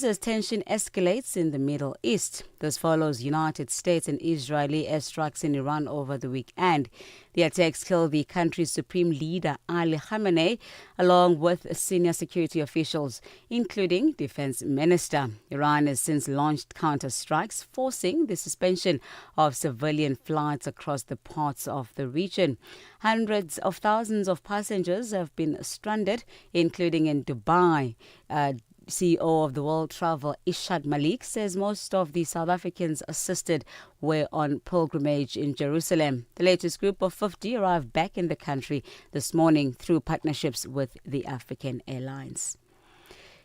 rise as tension escalates in the Middle East. This follows United States and Israeli airstrikes in Iran over the weekend. The attacks killed the country's supreme leader, Ali Khamenei, along with senior security officials, including Defense Minister. Iran has since launched counter-strikes, forcing the suspension of civilian flights across the parts of the region. Hundreds of thousands of passengers have been stranded, including in Dubai. CEO of the World Travel, Ishad Malik, says most of the South Africans assisted were on pilgrimage in Jerusalem. The latest group of 50 arrived back in the country this morning through partnerships with the African airlines.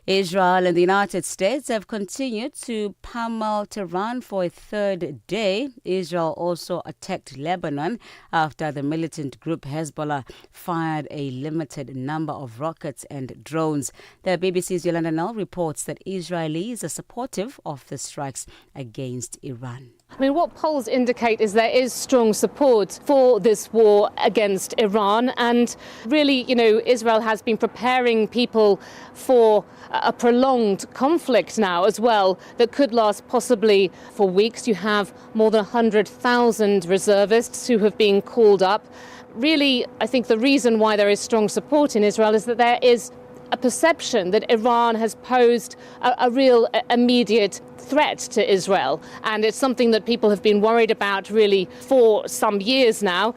Israel and the United States have continued to pummel Tehran for a third day. Israel also attacked Lebanon after the militant group Hezbollah fired a limited number of rockets and drones. The BBC's Yolanda Null reports that Israelis are supportive of the strikes against Iran. I mean, what polls indicate is there is strong support for this war against Iran. And really, Israel has been preparing people for a prolonged conflict now as well that could last possibly for weeks. You have more than 100,000 reservists who have been called up. Really, I think the reason why there is strong support in Israel is that there is a perception that Iran has posed a real immediate threat to Israel. And it's something that people have been worried about really for some years now.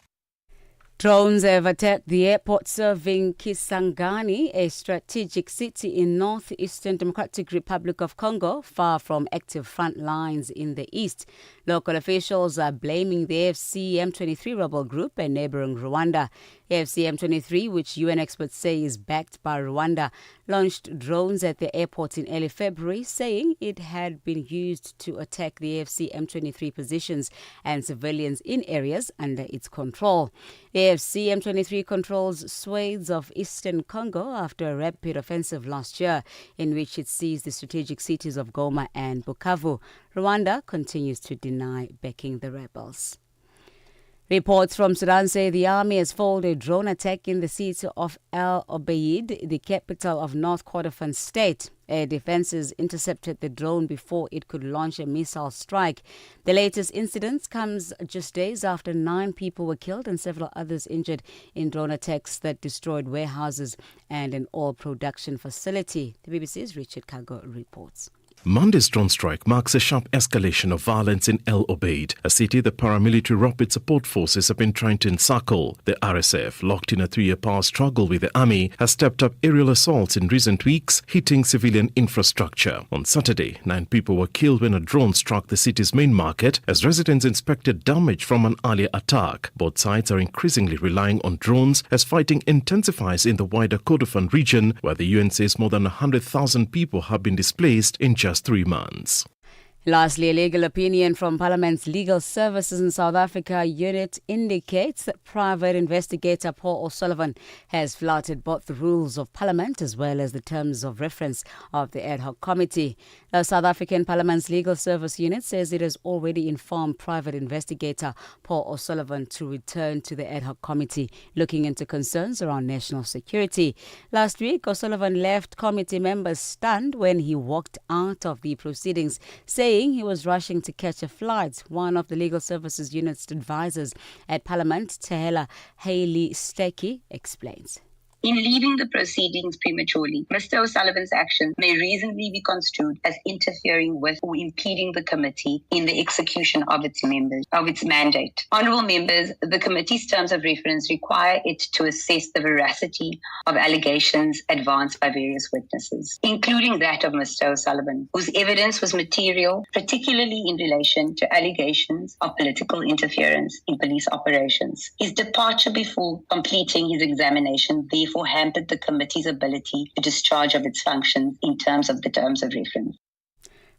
Drones have attacked the airport serving Kisangani, a strategic city in northeastern Democratic Republic of Congo, far from active front lines in the east. Local officials are blaming the AFC M23 rebel group and neighboring Rwanda. AFC M23, which UN experts say is backed by Rwanda, launched drones at the airport in early February, saying it had been used to attack the AFC M23 positions and civilians in areas under its control. The AFC M23 controls swathes of eastern Congo after a rapid offensive last year in which it seized the strategic cities of Goma and Bukavu. Rwanda continues to deny backing the rebels. Reports from Sudan say the army has foiled a drone attack in the city of El Obeid, the capital of North Kordofan state. Air defenses intercepted the drone before it could launch a missile strike. The latest incident comes just days after 9 people were killed and several others injured in drone attacks that destroyed warehouses and an oil production facility. The BBC's Richard Kago reports. Monday's drone strike marks a sharp escalation of violence in El Obeid, a city the paramilitary rapid support forces have been trying to encircle. The RSF, locked in a 3-year power struggle with the army, has stepped up aerial assaults in recent weeks, hitting civilian infrastructure. On Saturday, 9 people were killed when a drone struck the city's main market as residents inspected damage from an earlier attack. Both sides are increasingly relying on drones as fighting intensifies in the wider Kordofan region, where the UN says more than 100,000 people have been displaced in just 3 months. Lastly, a legal opinion from Parliament's Legal Services in South Africa unit indicates that private investigator Paul O'Sullivan has flouted both the rules of Parliament as well as the terms of reference of the ad hoc committee. The South African Parliament's Legal Service unit says it has already informed private investigator Paul O'Sullivan to return to the ad hoc committee looking into concerns around national security. Last week, O'Sullivan left committee members stunned when he walked out of the proceedings, saying he was rushing to catch a flight. One of the Legal Services Unit's advisors at Parliament, Tahela Haley Stecky, explains. In leaving the proceedings prematurely, Mr. O'Sullivan's action may reasonably be construed as interfering with or impeding the committee in the execution of its mandate. Honourable members, the committee's terms of reference require it to assess the veracity of allegations advanced by various witnesses, including that of Mr. O'Sullivan, whose evidence was material, particularly in relation to allegations of political interference in police operations. His departure before completing his examination therefore hampered the committee's ability to discharge of its functions in terms of the terms of reference.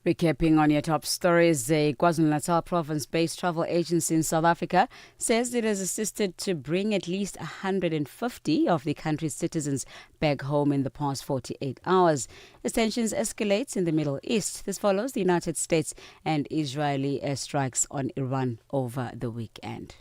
Recapping on your top stories, a KwaZulu-Natal province-based travel agency in South Africa says it has assisted to bring at least 150 of the country's citizens back home in the past 48 hours. As tensions escalate in the Middle East, this follows the United States and Israeli airstrikes on Iran over the weekend.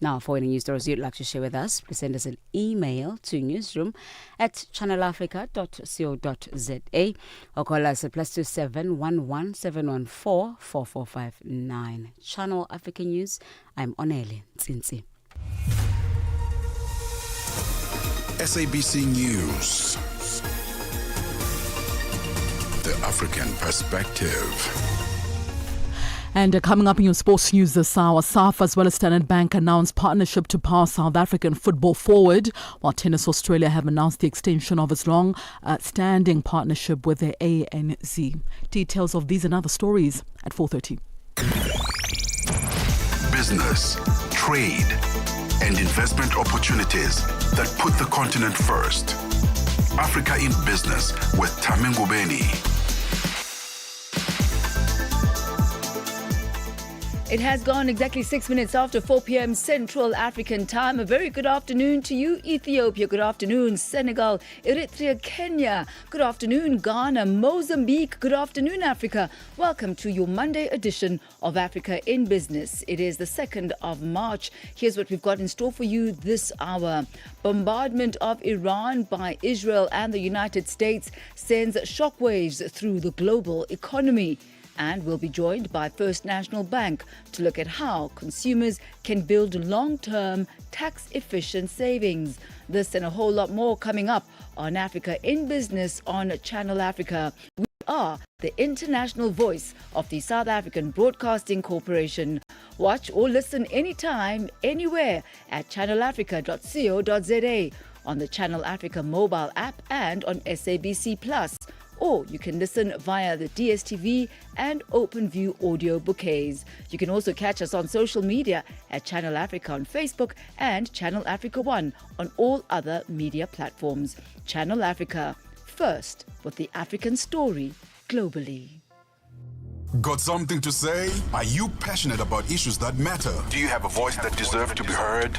Now, for any news stories you'd like to share with us, please send us an email to newsroom@channelafrica.co.za or call us at +27 11 714 4459. Channel African News, I'm Onele Tsinsi. SABC News. The African Perspective. And coming up in your sports news this hour, SAF as well as Standard Bank announced partnership to power South African football forward, while Tennis Australia have announced the extension of its long-standing partnership with the ANZ. Details of these and other stories at 4:30. Business, trade, and investment opportunities that put the continent first. Africa in Business with Thami Ngubeni. It has gone exactly 6 minutes after 4 p.m. Central African time. A very good afternoon to you, Ethiopia. Good afternoon, Senegal, Eritrea, Kenya. Good afternoon, Ghana, Mozambique. Good afternoon, Africa. Welcome to your Monday edition of Africa in Business. It is the 2nd of March. Here's what we've got in store for you this hour. Bombardment of Iran by Israel and the United States sends shockwaves through the global economy. And we'll be joined by First National Bank to look at how consumers can build long-term tax-efficient savings. This and a whole lot more coming up on Africa in Business on Channel Africa. We are the international voice of the South African Broadcasting Corporation. Watch or listen anytime, anywhere at channelafrica.co.za, on the Channel Africa mobile app and on SABC+. Or you can listen via the DSTV and OpenView audio bouquets. You can also catch us on social media at Channel Africa on Facebook and Channel Africa One on all other media platforms. Channel Africa, first with the African story globally. Got something to say? Are you passionate about issues that matter? Do you have a voice that deserves to be heard?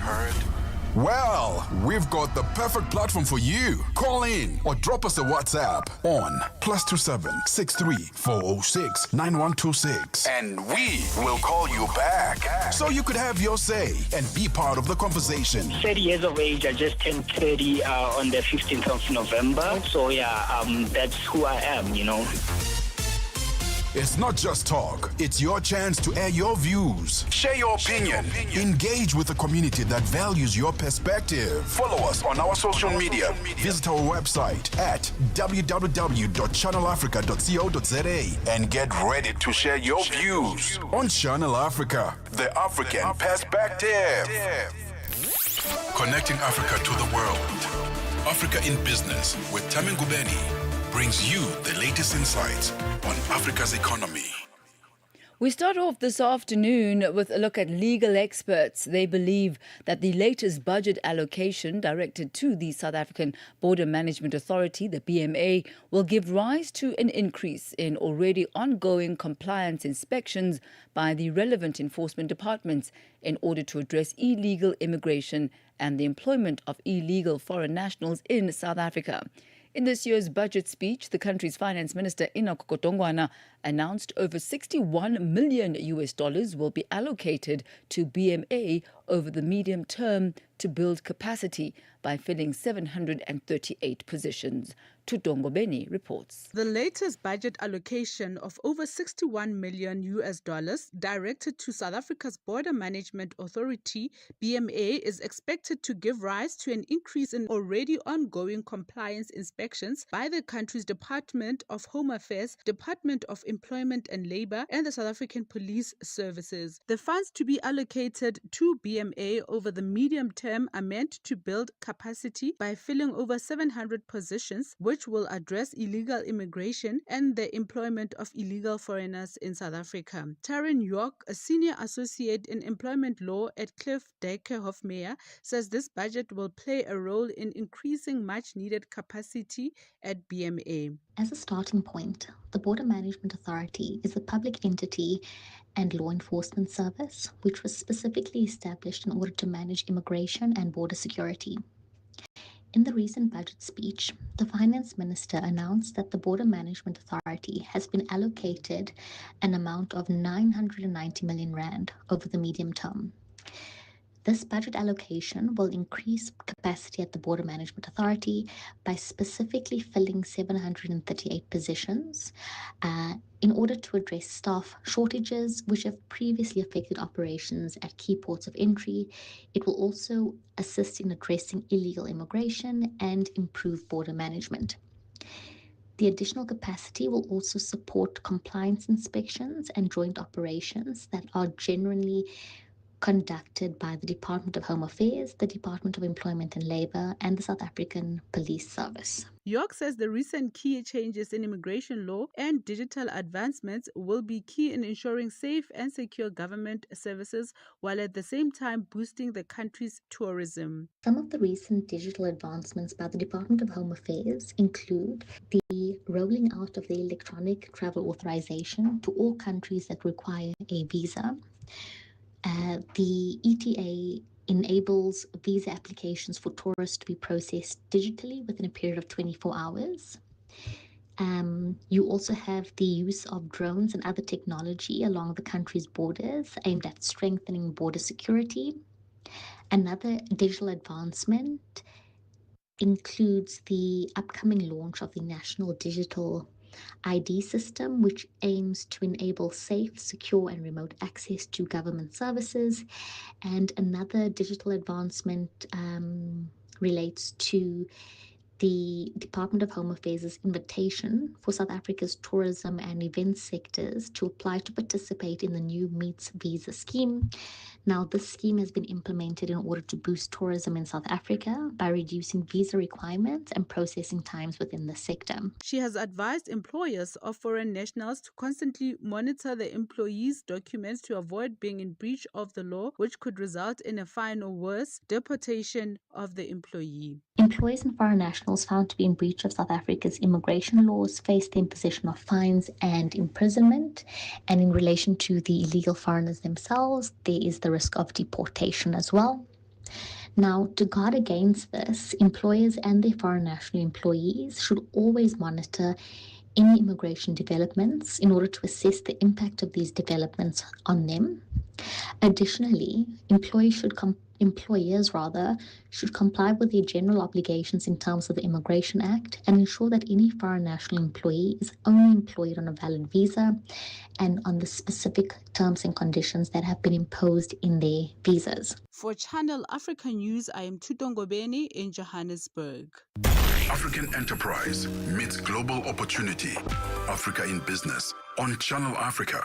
Well, we've got the perfect platform for you. Call in or drop us a WhatsApp on +27 63 406 9126 and we will call you back so you could have your say and be part of the conversation. 30 years of age. I just turned 30 on the 15th of November. So that's who I am, It's not just talk. It's your chance to air your views. Share your opinion. Engage with the community that values your perspective. Follow us on our social media. Visit our website at www.channelafrica.co.za and get ready to share your views on Channel Africa, the African Perspective. Connecting Africa to the world. Africa in Business with Thami Ngubeni brings you the latest insights on Africa's economy. We start off this afternoon with a look at legal experts. They believe that the latest budget allocation directed to the South African Border Management Authority, the BMA, will give rise to an increase in already ongoing compliance inspections by the relevant enforcement departments in order to address illegal immigration and the employment of illegal foreign nationals in South Africa. In this year's budget speech, the country's finance minister Enoch Godongwana announced over $61 million will be allocated to BMA over the medium term to build capacity by filling 738 positions. Ngubeni reports. The latest budget allocation of over $61 million directed to South Africa's Border Management Authority, BMA, is expected to give rise to an increase in already ongoing compliance inspections by the country's Department of Home Affairs, Department of Employment and Labour, and the South African Police Services. The funds to be allocated to BMA over the medium term are meant to build capacity by filling over 700 positions, which will address illegal immigration and the employment of illegal foreigners in South Africa. Taryn York, a senior associate in employment law at Cliff Decker Hofmeyer, says this budget will play a role in increasing much-needed capacity at BMA. As a starting point, the Border Management Authority is a public entity and law enforcement service which was specifically established in order to manage immigration and border security. In the recent budget speech, the Finance Minister announced that the Border Management Authority has been allocated an amount of 990 million rand over the medium term. This budget allocation will increase capacity at the Border Management Authority by specifically filling 738 positions in order to address staff shortages, which have previously affected operations at key ports of entry. It will also assist in addressing illegal immigration and improve border management. The additional capacity will also support compliance inspections and joint operations that are generally conducted by the Department of Home Affairs, the Department of Employment and Labour, and the South African Police Service. York says the recent key changes in immigration law and digital advancements will be key in ensuring safe and secure government services, while at the same time boosting the country's tourism. Some of the recent digital advancements by the Department of Home Affairs include the rolling out of the electronic travel authorization to all countries that require a visa. The ETA enables visa applications for tourists to be processed digitally within a period of 24 hours. You also have the use of drones and other technology along the country's borders aimed at strengthening border security. Another digital advancement includes the upcoming launch of the National Digital ID system, which aims to enable safe, secure, and remote access to government services. And another digital advancement relates to the Department of Home Affairs' invitation for South Africa's tourism and event sectors to apply to participate in the new Meets Visa scheme. Now, this scheme has been implemented in order to boost tourism in South Africa by reducing visa requirements and processing times within the sector. She has advised employers of foreign nationals to constantly monitor their employees' documents to avoid being in breach of the law, which could result in a fine or worse, deportation of the employee. Employees and foreign nationals found to be in breach of South Africa's immigration laws face the imposition of fines and imprisonment. And in relation to the illegal foreigners themselves, there is the risk of deportation as well. Now, to guard against this, employers and their foreign national employees should always monitor any immigration developments in order to assess the impact of these developments on them. Additionally, employers should comply with their general obligations in terms of the Immigration Act and ensure that any foreign national employee is only employed on a valid visa and on the specific terms and conditions that have been imposed in their visas. For Channel Africa News, I am Thami Ngubeni in Johannesburg. African enterprise meets global opportunity. Africa in business on Channel Africa.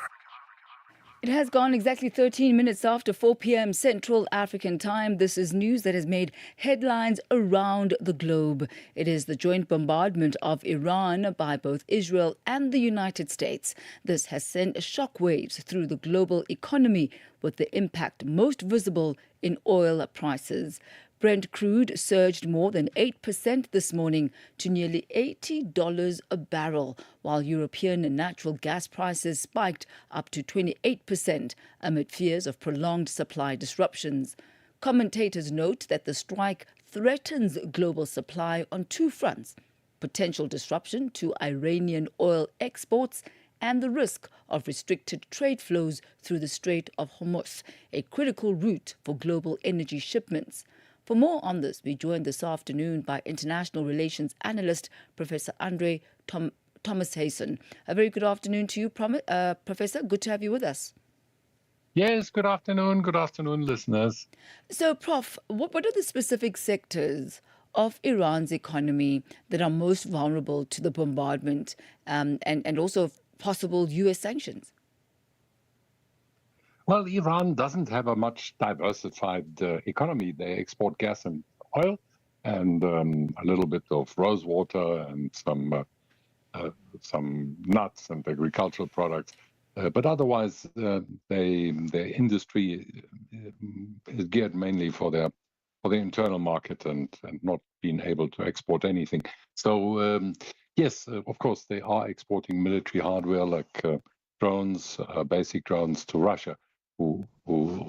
It has gone exactly 13 minutes after 4 p.m. Central African time. This is news that has made headlines around the globe. It is the joint bombardment of Iran by both Israel and the United States. This has sent shockwaves through the global economy, with the impact most visible in oil prices. Brent crude surged more than 8% this morning to nearly $80 a barrel, while European natural gas prices spiked up to 28% amid fears of prolonged supply disruptions. Commentators note that the strike threatens global supply on two fronts: potential disruption to Iranian oil exports and the risk of restricted trade flows through the Strait of Hormuz, a critical route for global energy shipments. For more on this, we joined this afternoon by international relations analyst Professor Andre Thomas Hayson. A very good afternoon to you, Professor. Good to have you with us. Yes, good afternoon. Good afternoon, listeners. So, Prof, what are the specific sectors of Iran's economy that are most vulnerable to the bombardment and also possible U.S. sanctions? Well, Iran doesn't have a much diversified economy. They export gas and oil and a little bit of rose water and some nuts and agricultural products. But otherwise, their industry is geared mainly for the internal market and not being able to export anything. So, yes, of course, they are exporting military hardware like drones, basic drones to Russia, who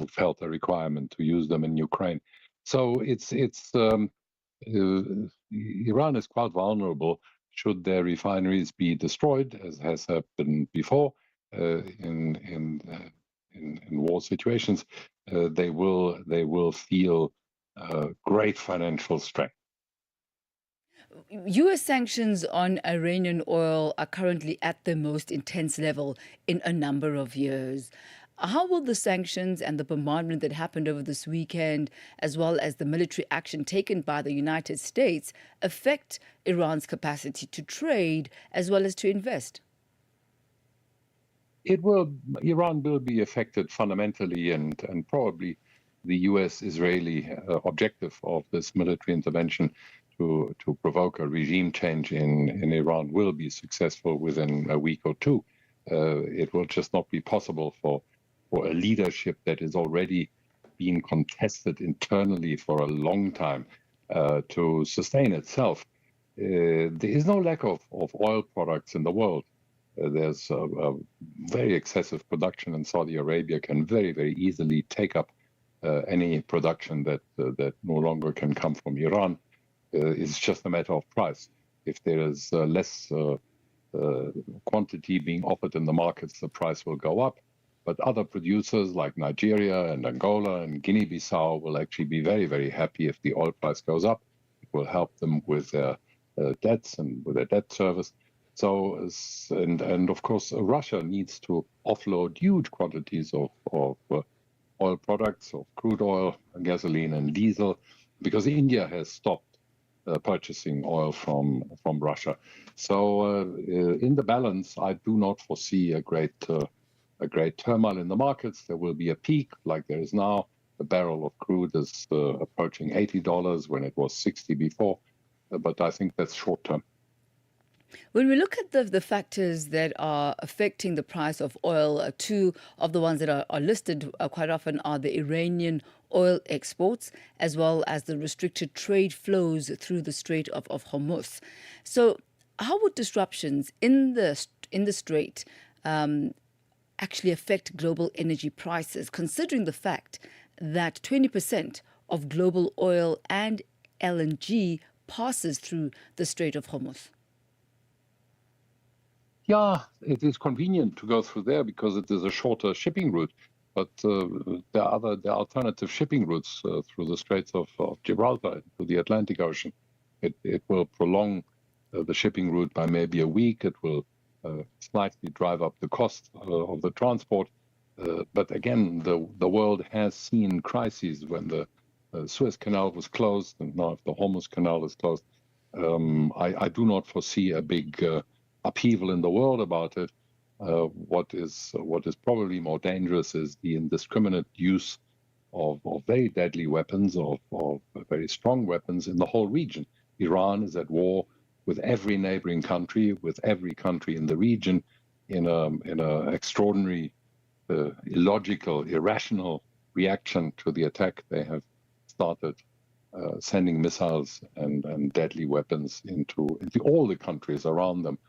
felt a requirement to use them in Ukraine. So Iran is quite vulnerable should their refineries be destroyed, as has happened before in war situations, they will feel great financial strength. U.S. sanctions on Iranian oil are currently at the most intense level in a number of years. How will the sanctions and the bombardment that happened over this weekend, as well as the military action taken by the United States, affect Iran's capacity to trade as well as to invest? Iran will be affected fundamentally, and probably the U.S.-Israeli objective of this military intervention to provoke a regime change in Iran will be successful within a week or two. It will just not be possible for a leadership that is already being contested internally for a long time to sustain itself. There is no lack of oil products in the world. There's a very excessive production, and Saudi Arabia can very, very easily take up any production that no longer can come from Iran. It's just a matter of price. If there is less quantity being offered in the markets, the price will go up. But other producers like Nigeria and Angola and Guinea-Bissau will actually be very, very happy if the oil price goes up. It will help them with their debts and with their debt service. So, and of course, Russia needs to offload huge quantities of oil products, of crude oil, gasoline, and diesel, because India has stopped purchasing oil from Russia. So, in the balance, I do not foresee a great turmoil in the markets. There will be a peak, like there is now. The barrel of crude is approaching $80 when it was $60 before, but I think that's short term. When we look at the factors that are affecting the price of oil, two of the ones that are listed quite often are the Iranian oil exports, as well as the restricted trade flows through the Strait of Hormuz. So how would disruptions in the strait actually affect global energy prices, considering the fact that 20% of global oil and LNG passes through the Strait of Hormuz? Yeah, it is convenient to go through there because it is a shorter shipping route. But there are alternative shipping routes through the Straits of Gibraltar to the Atlantic Ocean. It will prolong the shipping route by maybe a week. It will slightly drive up the cost of the transport. But again, the world has seen crises when the Suez Canal was closed, and now if the Hormuz Canal is closed. I do not foresee a big upheaval in the world about it. What is probably more dangerous is the indiscriminate use of very deadly weapons, of very strong weapons in the whole region. Iran is at war with every neighboring country, with every country in the region, in a extraordinary, illogical, irrational reaction to the attack. They have started sending missiles and deadly weapons into all the countries around them.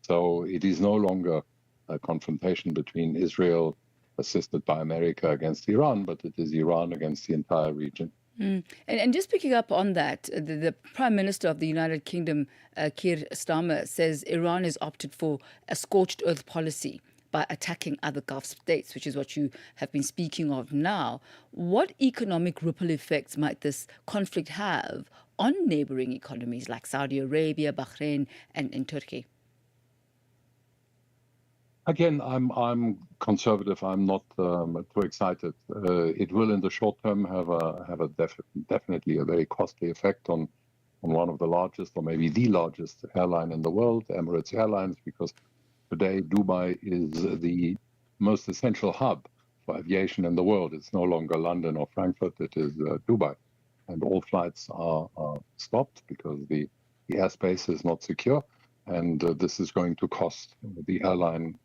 So it is no longer a confrontation between Israel, assisted by America, against Iran, but it is Iran against the entire region. And just picking up on that, the Prime Minister of the United Kingdom, Keir Starmer, says Iran has opted for a scorched earth policy by attacking other Gulf states, which is what you have been speaking of now. What economic ripple effects might this conflict have on neighboring economies like Saudi Arabia, Bahrain, and Turkey? Again, I'm conservative. I'm not too excited. It will, in the short term, have definitely a very costly effect on one of the largest, or maybe the largest airline in the world, Emirates Airlines, because today Dubai is the most essential hub for aviation in the world. It's no longer London or Frankfurt. It is Dubai, and all flights are stopped because the airspace is not secure, and this is going to cost the airline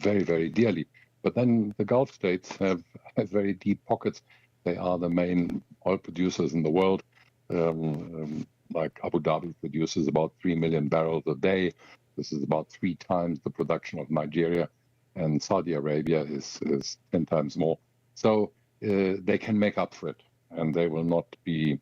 very, very dearly. But then the Gulf states have very deep pockets. They are the main oil producers in the world. Like Abu Dhabi produces about 3 million barrels a day. This is about 3 times the production of Nigeria, and Saudi Arabia is 10 times more. So they can make up for it, and they will not be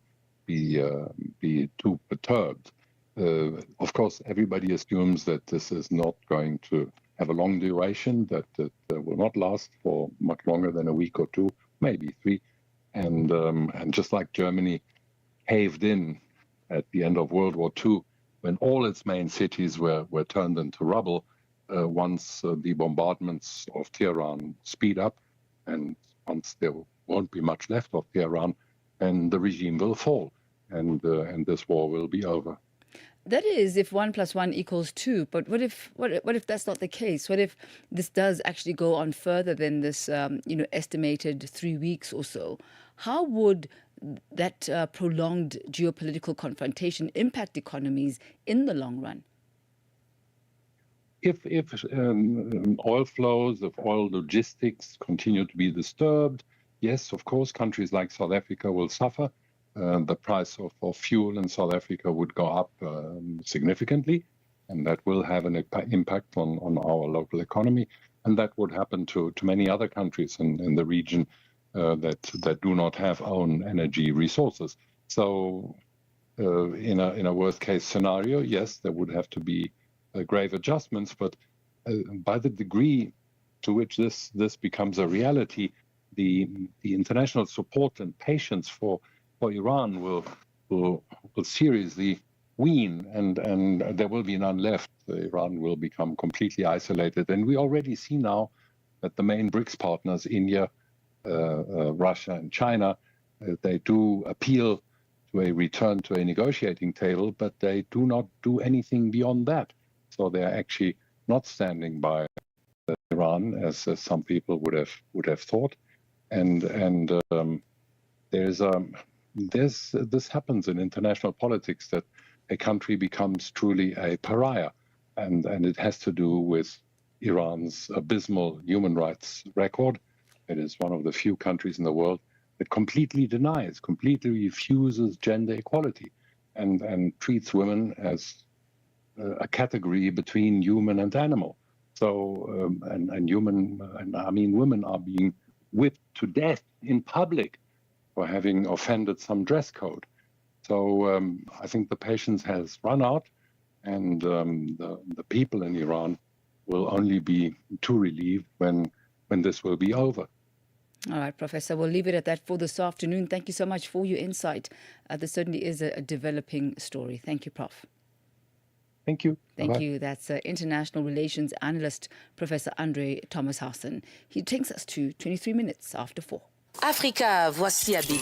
too perturbed. Of course, everybody assumes that this is not going to have a long duration that will not last for much longer than a week or two, maybe 3. And just like Germany caved in at the end of World War II, when all its main cities were turned into rubble, once the bombardments of Tehran speed up, and once there won't be much left of Tehran, and the regime will fall, and this war will be over. That is if 1 + 1 = 2. But what if that's not the case? What if this does actually go on further than this, estimated 3 weeks or so? How would that prolonged geopolitical confrontation impact economies in the long run? If oil flows, if oil logistics continue to be disturbed, yes, of course, countries like South Africa will suffer. The price of fuel in South Africa would go up significantly, and that will have an impact on our local economy. And that would happen to many other countries in the region that do not have own energy resources. So in a worst case scenario, yes, there would have to be grave adjustments, but by the degree to which this becomes a reality, the international support and patience for Iran will seriously wean, and there will be none left. Iran will become completely isolated, and we already see now that the main BRICS partners, India, Russia, and China, they do appeal to a return to a negotiating table, but they do not do anything beyond that. So they are actually not standing by Iran as some people would have thought, and this happens in international politics, that a country becomes truly a pariah, and it has to do with Iran's abysmal human rights record. It is one of the few countries in the world that completely refuses gender equality, and treats women as a category between human and animal. So women are being whipped to death in public for having offended some dress code. So I think the patience has run out, and the people in Iran will only be too relieved when this will be over. All right, Professor, we'll leave it at that for this afternoon. Thank you so much for your insight. This certainly is a developing story. Thank you, Prof. Thank you. Thank Bye-bye. you. That's international relations analyst, Professor Andre Thomas-Hausen. He takes us to 23 minutes after 4. Africa, voici Abedi.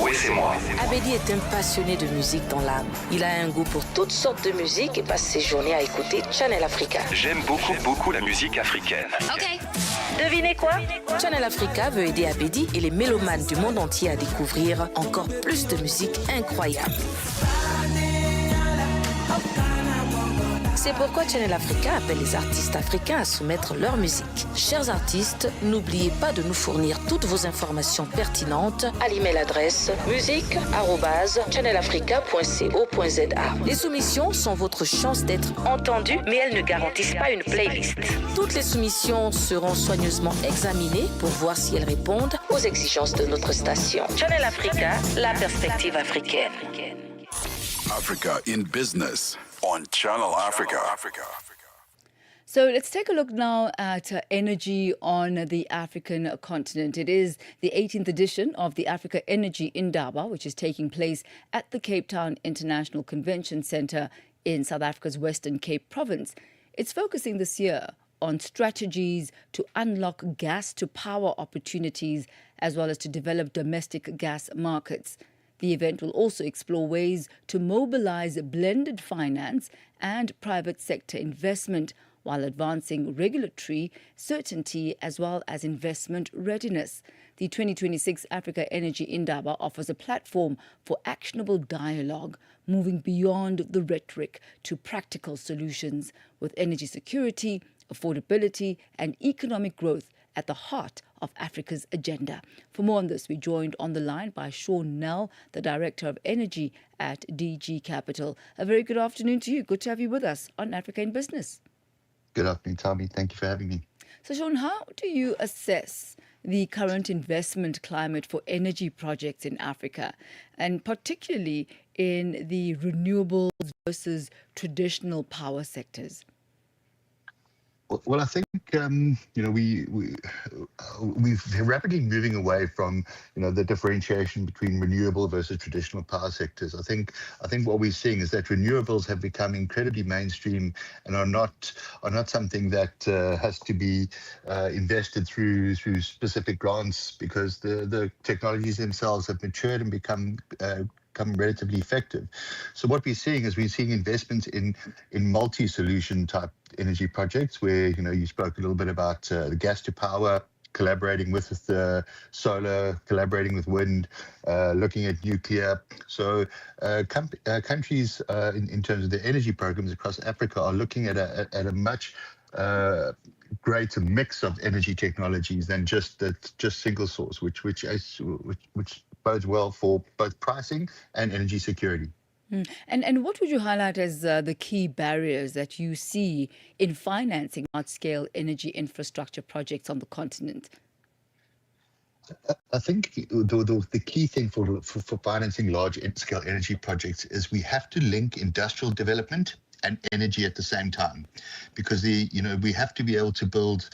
Oui, c'est moi. Abedi est un passionné de musique dans l'âme. Il a un goût pour toutes sortes de musique et passe ses journées à écouter Channel Africa. J'aime beaucoup la musique africaine. OK. Devinez quoi? Channel Africa veut aider Abedi et les mélomanes du monde entier à découvrir encore plus de musique incroyable. C'est pourquoi Channel Africa appelle les artistes africains à soumettre leur musique. Chers artistes, n'oubliez pas de nous fournir toutes vos informations pertinentes à l'email adresse musique@channelafrica.co.za. Les soumissions sont votre chance d'être entendues, mais elles ne garantissent pas une playlist. Toutes les soumissions seront soigneusement examinées pour voir si elles répondent aux exigences de notre station. Channel Africa, la perspective africaine. Africa in Business on Channel Africa. So let's take a look now at energy on the African continent. It is the 18th edition of the Africa Energy Indaba, which is taking place at the Cape Town International Convention Centre in South Africa's Western Cape Province. It's focusing this year on strategies to unlock gas-to-power opportunities as well as to develop domestic gas markets. The event will also explore ways to mobilize blended finance and private sector investment while advancing regulatory certainty as well as investment readiness. The 2026 Africa Energy Indaba offers a platform for actionable dialogue, moving beyond the rhetoric to practical solutions, with energy security, affordability and economic growth at the heart of Africa's agenda. For more on this, we're joined on the line by Sean Nell, the Director of Energy at DG Capital. A very good afternoon to you. Good to have you with us on Africa in Business. Good afternoon, Thami. Thank you for having me. So, Sean, how do you assess the current investment climate for energy projects in Africa, and particularly in the renewables versus traditional power sectors? Well, I think we're rapidly moving away from the differentiation between renewable versus traditional power sectors. I think what we're seeing is that renewables have become incredibly mainstream and are not something that has to be invested through specific grants, because the technologies themselves have matured and become relatively effective. So what we're seeing is investments in multi-solution type energy projects where you spoke a little bit about the gas to power, collaborating with the solar, collaborating with wind, looking at nuclear. So countries in terms of their energy programs across Africa are looking at a much greater mix of energy technologies than just single source, which bodes well for both pricing and energy security. And what would you highlight as the key barriers that you see in financing large-scale energy infrastructure projects on the continent? I think the key thing for financing large-scale energy projects is we have to link industrial development and energy at the same time, because we have to be able to build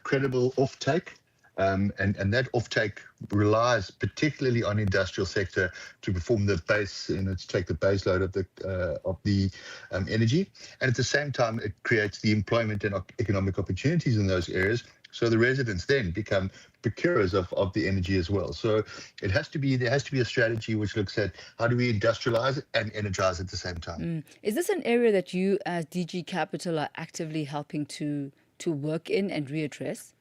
credible offtake. And that offtake relies particularly on industrial sector to perform the base, to take the base load of the energy, and at the same time it creates the employment and economic opportunities in those areas. So the residents then become procurers of the energy as well. So there has to be a strategy which looks at how do we industrialize and energize at the same time. Is this an area that you as DG Capital are actively helping to work in and readdress?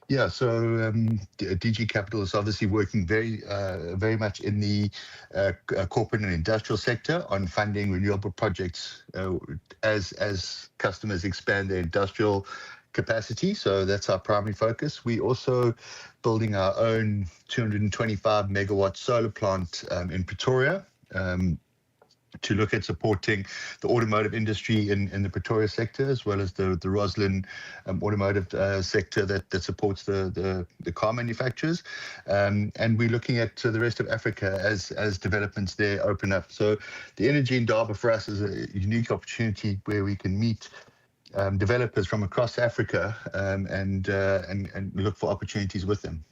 Yeah, so DG Capital is obviously working very much in the corporate and industrial sector on funding renewable projects as customers expand their industrial capacity. So that's our primary focus. We also building our own 225 megawatt solar plant in Pretoria, to look at supporting the automotive industry in the Pretoria sector, as well as the Roslyn automotive sector that supports the car manufacturers. And we're looking at the rest of Africa as developments there open up. So the energy in Durban for us is a unique opportunity where we can meet developers from across Africa and look for opportunities with them.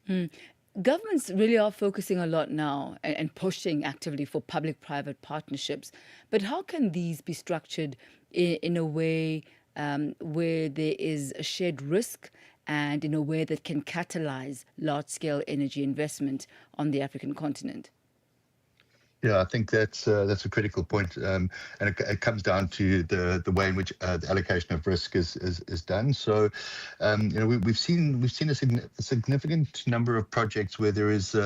Governments really are focusing a lot now and pushing actively for public-private partnerships. But how can these be structured in a way where there is a shared risk and in a way that can catalyze large-scale energy investment on the African continent? Yeah, I think that's a critical point, and it comes down to the way in which the allocation of risk is done. So, we've seen a significant number of projects where there is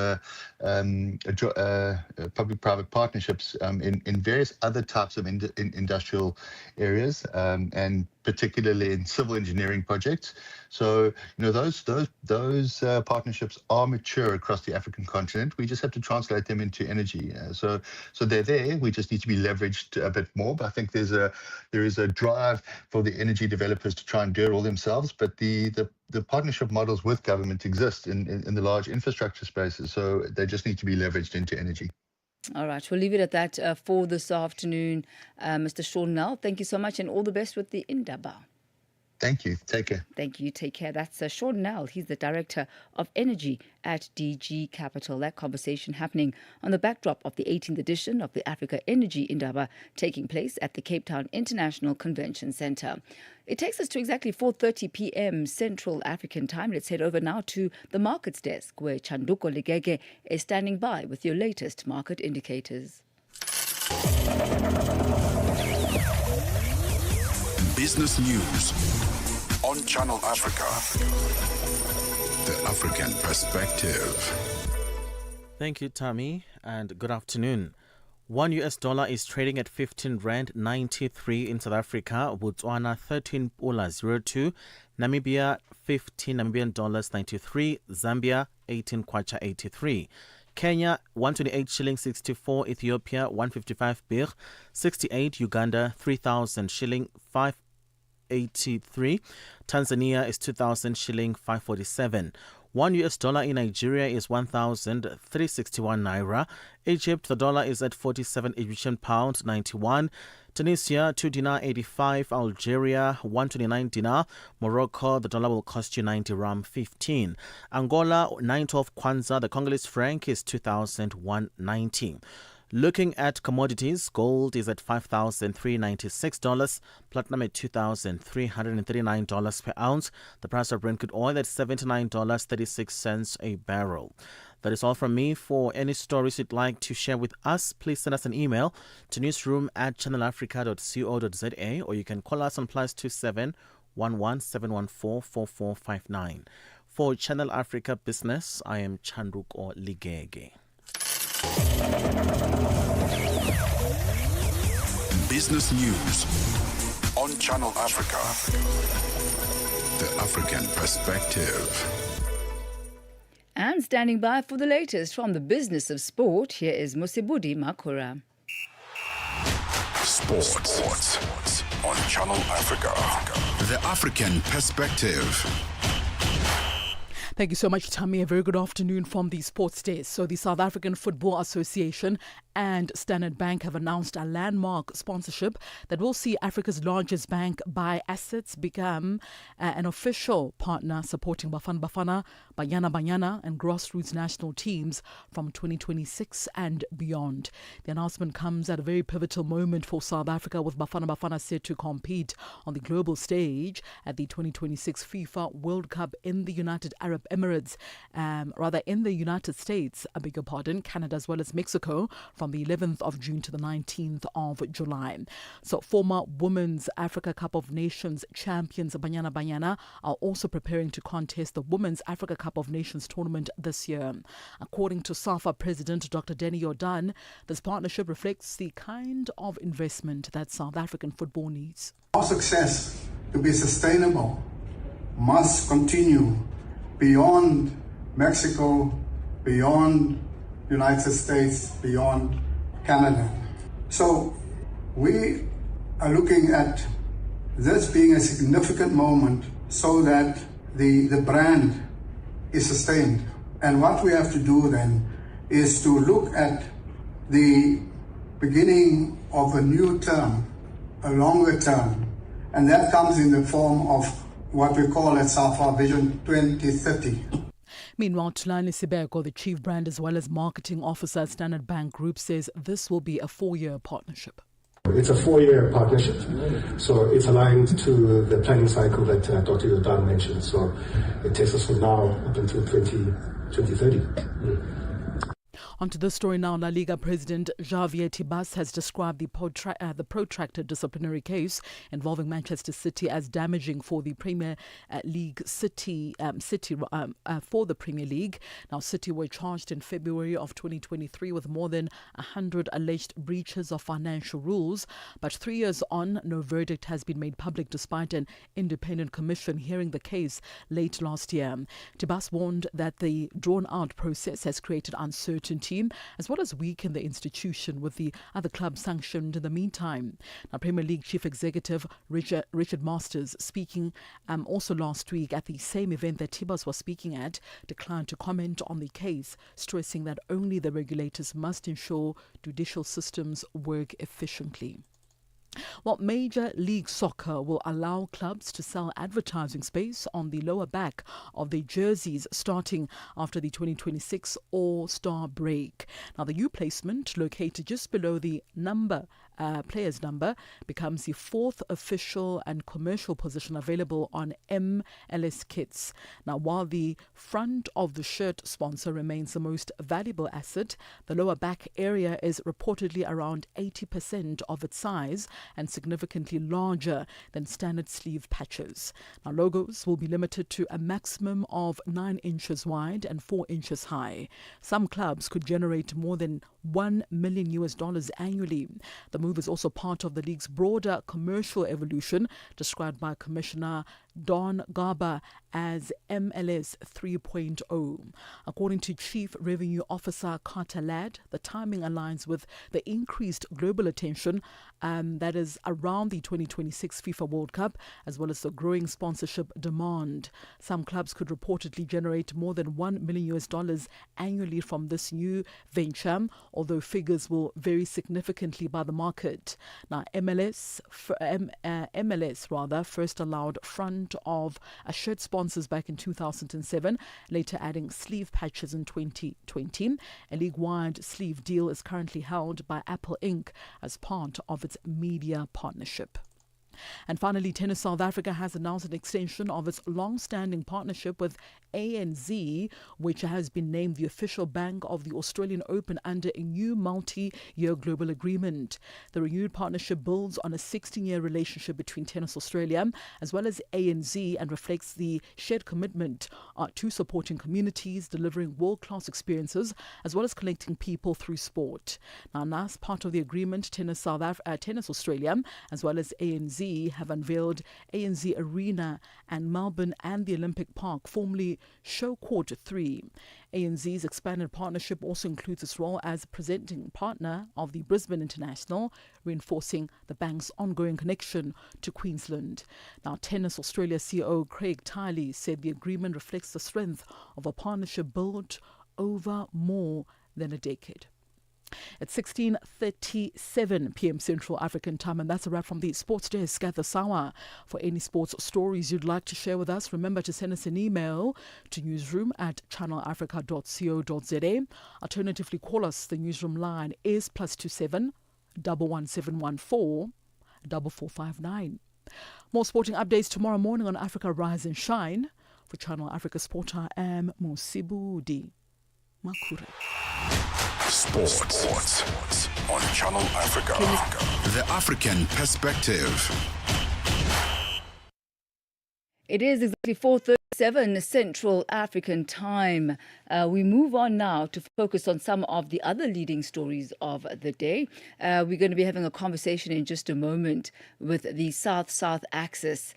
public-private partnerships in various other types of industrial areas, and particularly in civil engineering projects. So, those partnerships are mature across the African continent. We just have to translate them into energy. So they're there. We just need to be leveraged a bit more. But I think there is a drive for the energy developers to try and do it all themselves. But the partnership models with government exist in the large infrastructure spaces. So they just need to be leveraged into energy. All right, we'll leave it at that for this afternoon. Mr. Sean Nell, thank you so much and all the best with the Indaba. Thank you. Take care. Thank you. Take care. That's Sean Nell. He's the Director of Energy at DG Capital. That conversation happening on the backdrop of the 18th edition of the Africa Energy Indaba taking place at the Cape Town International Convention Centre. It takes us to exactly 4:30 p.m. Central African Time. Let's head over now to the markets desk where Chanduko Ligege is standing by with your latest market indicators. Business news on Channel Africa. The African perspective. Thank you, Thami, and good afternoon. $1 is trading at 15 Rand 93 in South Africa, Botswana 13 Pula 02, Namibia 15 Namibian dollars 93, Zambia 18 Kwacha 83. Kenya 128 shilling 64, Ethiopia 155 birr 68, Uganda 3,000 shilling 583, Tanzania is 2,000 shilling 547. $1 in Nigeria is 1,361 naira. Egypt, the dollar is at 47 Egyptian pound 91. Tunisia, 2 dinar 85. Algeria, 129 dinar. Morocco, the dollar will cost you 90 ram 15. Angola, 912 kwanza. The Congolese franc is 2,190. Looking at commodities, gold is at $5,396, platinum at $2,339 per ounce, the price of Brent crude oil at $79.36 a barrel. That is all from me. For any stories you'd like to share with us, please send us an email to newsroom@channelafrica.co.za, or you can call us on +27 11 714 4459. For Channel Africa Business, I am Chanduko Ligege. Business News on Channel Africa. The African Perspective. And standing by for the latest from the business of sport, here is Musibudi Makura. Sports on Channel Africa. The African Perspective. Thank you so much, Thami. A very good afternoon from the sports desk. So the South African Football Association and Standard Bank have announced a landmark sponsorship that will see Africa's largest bank buy assets, become an official partner supporting Bafana Bafana, Banyana and grassroots national teams from 2026 and beyond. The announcement comes at a very pivotal moment for South Africa, with Bafana Bafana set to compete on the global stage at the 2026 FIFA World Cup in the United Arab Emirates, in the United States, Canada as well as Mexico, from the 11th of June to the 19th of July. So former Women's Africa Cup of Nations champions Banyana are also preparing to contest the Women's Africa Cup of Nations tournament this year. According to SAFA President Dr. Denny Jordan, this partnership reflects the kind of investment that South African football needs. Our success to be sustainable must continue beyond Mexico, beyond United States, beyond Canada. So we are looking at this being a significant moment so that the brand is sustained. And what we have to do then is to look at the beginning of a new term, a longer term, and that comes in the form of what we call at SAFA Vision 2030. Meanwhile, Tulani Sibeko, the chief brand as well as marketing officer at Standard Bank Group, says this will be a 4-year partnership. It's a 4-year partnership, so it's aligned to the planning cycle that Dr. Jordan mentioned. So it takes us from now up until 2030. On to this story now. La Liga President Javier Tebas has described the protracted disciplinary case involving Manchester City as damaging for the Premier League for the Premier League. Now, City were charged in February of 2023 with more than 100 alleged breaches of financial rules. But 3 years on, no verdict has been made public despite an independent commission hearing the case late last year. Tebas warned that the drawn-out process has created uncertainty as well as weakened the institution, with the other clubs sanctioned in the meantime. Now, Premier League Chief Executive Richard Masters, speaking also last week at the same event that Tebas was speaking at, declined to comment on the case, stressing that only the regulators must ensure judicial systems work efficiently. Well, Major League Soccer will allow clubs to sell advertising space on the lower back of their jerseys starting after the 2026 All-Star break. Now, the U placement, located just below the player's number, becomes the 4th official and commercial position available on MLS kits. Now, while the front of the shirt sponsor remains the most valuable asset, the lower back area is reportedly around 80% of its size and significantly larger than standard sleeve patches. Now, logos will be limited to a maximum of 9 inches wide and 4 inches high. Some clubs could generate more than $1 million annually. The move is also part of the league's broader commercial evolution, described by Commissioner Don Garber as MLS 3.0. According to Chief Revenue Officer Carter Ladd, the timing aligns with the increased global attention that is around the 2026 FIFA World Cup, as well as the growing sponsorship demand. Some clubs could reportedly generate more than $1 million annually from this new venture, although figures will vary significantly by the market. Now, MLS first allowed front of shirt sponsors back in 2007, later adding sleeve patches in 2020. A league-wide sleeve deal is currently held by Apple Inc. as part of its media partnership. And finally, Tennis South Africa has announced an extension of its long-standing partnership with ANZ, which has been named the official bank of the Australian Open under a new multi-year global agreement. The renewed partnership builds on a 16-year relationship between Tennis Australia as well as ANZ and reflects the shared commitment to supporting communities, delivering world-class experiences, as well as connecting people through sport. Now, as part of the agreement, Tennis Australia, as well as ANZ, have unveiled ANZ Arena and Melbourne and the Olympic Park, formerly Show Court 3. ANZ's expanded partnership also includes its role as presenting partner of the Brisbane International, reinforcing the bank's ongoing connection to Queensland. Now, Tennis Australia CEO Craig Tiley said the agreement reflects the strength of a partnership built over more than a decade. At 16:37 p.m. Central African Time, and that's a wrap from the Sports Desk at this hour. For any sports stories you'd like to share with us, remember to send us an email to newsroom@channelafrica.co.za. Alternatively, call us. The newsroom line is +27 11714 4459. More sporting updates tomorrow morning on Africa Rise and Shine. For Channel Africa Sport, I am Musibudi Makure. Sports on Channel Africa. The African perspective. It is exactly 4:37 Central African Time. We move on now to focus on some of the other leading stories of the day. We're going to be having a conversation in just a moment with the South-South axis,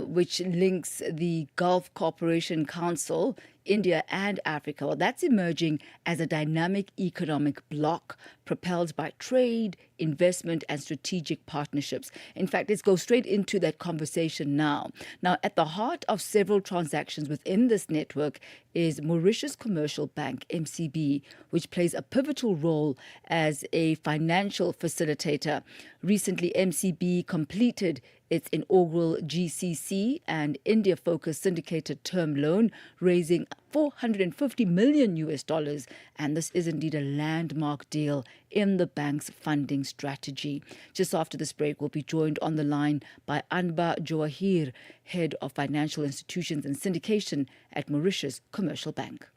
which links the Gulf Cooperation Council, India and Africa. Well, that's emerging as a dynamic economic bloc propelled by trade, investment and strategic partnerships. In fact, let's go straight into that conversation now. Now, at the heart of several transactions within this network is Mauritius Commercial Bank, MCB, which plays a pivotal role as a financial facilitator. Recently, MCB completed its inaugural GCC and India-focused syndicated term loan, raising $450 million, and this is indeed a landmark deal in the bank's funding strategy. Just after this break, we'll be joined on the line by Anbar Johahir, Head of Financial Institutions and Syndication at Mauritius Commercial Bank.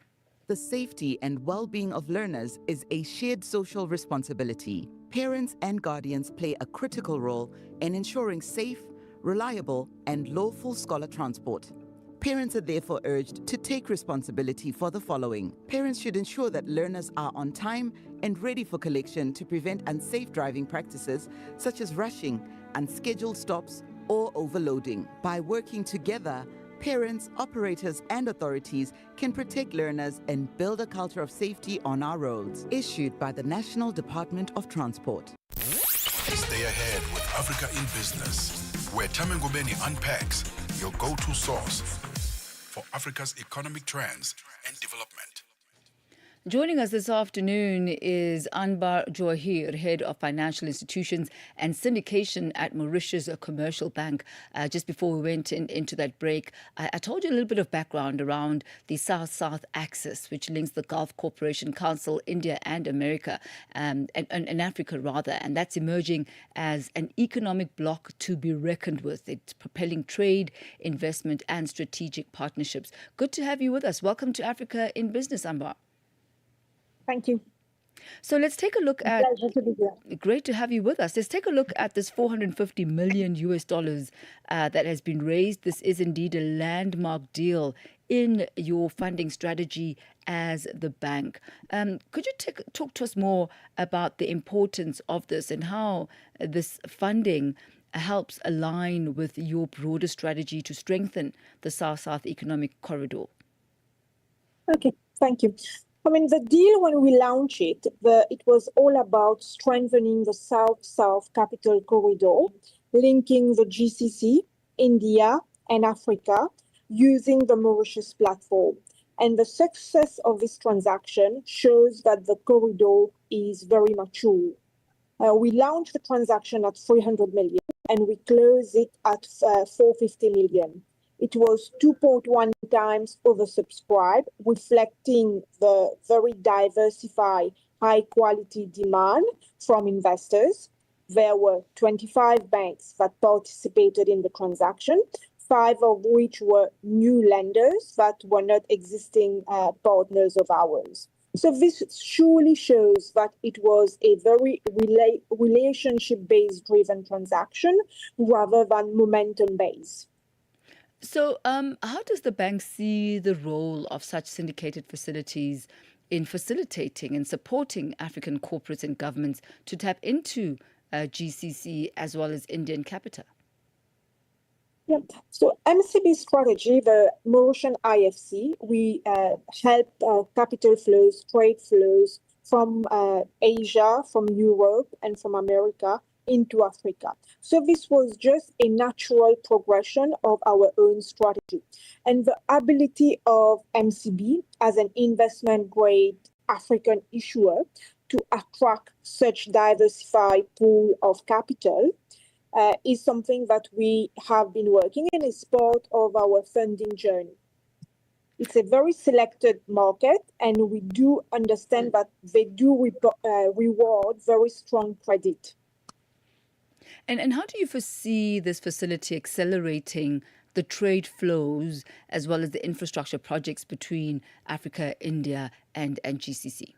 The safety and well-being of learners is a shared social responsibility. Parents and guardians play a critical role in ensuring safe, reliable, and lawful scholar transport. Parents are therefore urged to take responsibility for the following. Parents should ensure that learners are on time and ready for collection to prevent unsafe driving practices such as rushing, unscheduled stops, or overloading. By working together, parents, operators, and authorities can protect learners and build a culture of safety on our roads. Issued by the National Department of Transport. Stay ahead with Africa in Business, where Thami Ngubeni unpacks your go-to source for Africa's economic trends and development. Joining us this afternoon is Anbar Johahir, Head of Financial Institutions and Syndication at Mauritius Commercial Bank. Just before we went into that break, I told you a little bit of background around the South-South axis, which links the Gulf Cooperation Council, India and America, and Africa rather, and that's emerging as an economic bloc to be reckoned with. It's propelling trade, investment and strategic partnerships. Good to have you with us. Welcome to Africa in Business, Anbar. Thank you. So let's take a look at. Pleasure to be here. Great to have you with us. Let's take a look at this $450 million that has been raised. This is indeed a landmark deal in your funding strategy as the bank. Could you talk to us more about the importance of this and how this funding helps align with your broader strategy to strengthen the South-South Economic Corridor? Okay, thank you. I mean, the deal, when we launched it, it was all about strengthening the South-South Capital Corridor, linking the GCC, India, and Africa using the Mauritius platform. And the success of this transaction shows that the corridor is very mature. We launched the transaction at 300 million and we closed it at 450 million. It was 2.1 times oversubscribed, reflecting the very diversified, high-quality demand from investors. There were 25 banks that participated in the transaction, 5 of which were new lenders that were not existing partners of ours. So this surely shows that it was a very relationship-based driven transaction rather than momentum-based. So how does the bank see the role of such syndicated facilities in facilitating and supporting African corporates and governments to tap into GCC as well as Indian capital? Yeah. So MCB strategy, the Mauritian IFC, we help capital flows, trade flows from Asia, from Europe, and from America into Africa. So this was just a natural progression of our own strategy. And the ability of MCB as an investment-grade African issuer to attract such diversified pool of capital is something that we have been working and is part of our funding journey. It's a very selected market, and we do understand that they do reward very strong credit. And how do you foresee this facility accelerating the trade flows as well as the infrastructure projects between Africa, India, and GCC?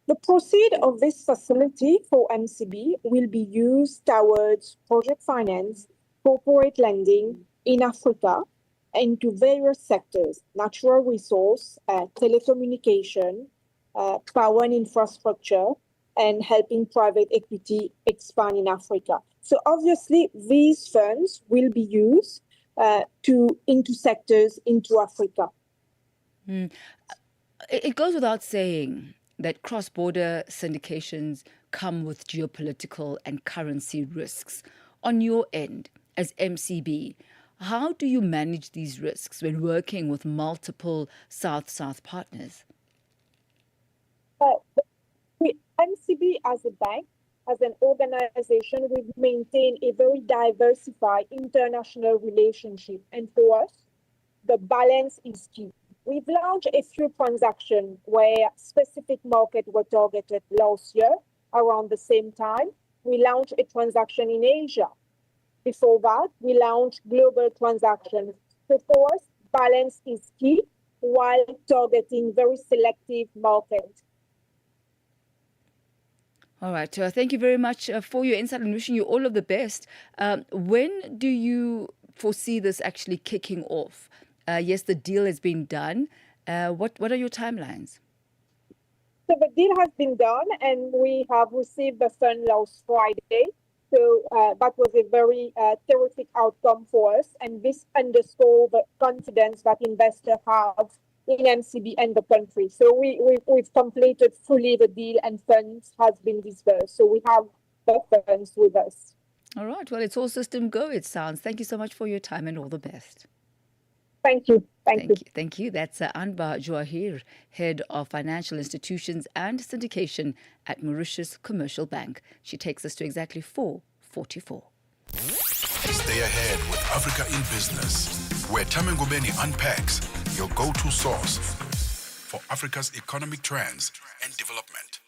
The proceeds of this facility for MCB will be used towards project finance, corporate lending in Africa into various sectors: natural resource, telecommunication, power and infrastructure, and helping private equity expand in Africa. So obviously, these funds will be used into sectors into Africa. It goes without saying that cross-border syndications come with geopolitical and currency risks. On your end, as MCB, how do you manage these risks when working with multiple South-South partners? MCB as a bank, as an organization, we maintain a very diversified international relationship. And for us, the balance is key. We've launched a few transactions where specific markets were targeted last year around the same time. We launched a transaction in Asia. Before that, we launched global transactions. So for us, balance is key while targeting very selective markets. All right. Thank you very much for your insight and wishing you all of the best. When do you foresee this actually kicking off? Yes, the deal has been done. What are your timelines? So the deal has been done and we have received the fund last Friday. So that was a very terrific outcome for us. And this underscores the confidence that investors have in MCB and the country. So we've completed fully the deal and funds has been disbursed. So we have the funds with us. All right. Well, it's all system go, it sounds. Thank you so much for your time and all the best. Thank you. Thank you. Thank you. That's Anba Jawahir, Head of Financial Institutions and Syndication at Mauritius Commercial Bank. She takes us to exactly 4:44. Stay ahead with Africa in Business, where Thami Ngubeni unpacks your go-to source for Africa's economic trends and development.